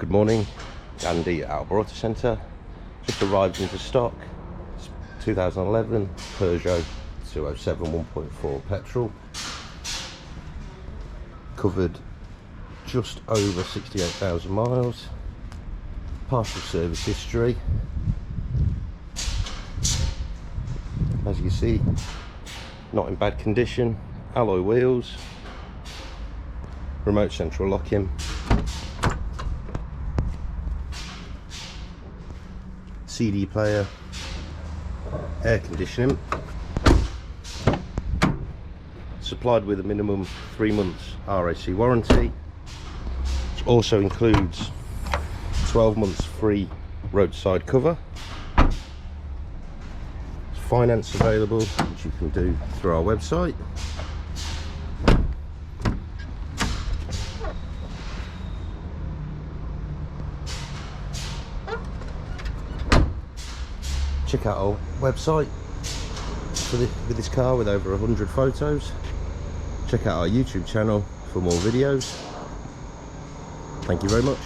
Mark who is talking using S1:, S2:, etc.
S1: Good morning, Andy at Attleborough Auto Centre. Just arrived into stock. It's 2011 Peugeot 207 1.4 petrol. Covered just over 68,000 miles. Partial service history. As you can see, not in bad condition. Alloy wheels. Remote central locking. CD player, air conditioning, supplied with a minimum 3 months RAC warranty, which also includes 12 months free roadside cover. Finance available, which you can do through our website. Check out our website with this car with over 100 photos. Check out our YouTube channel for more videos. Thank you very much.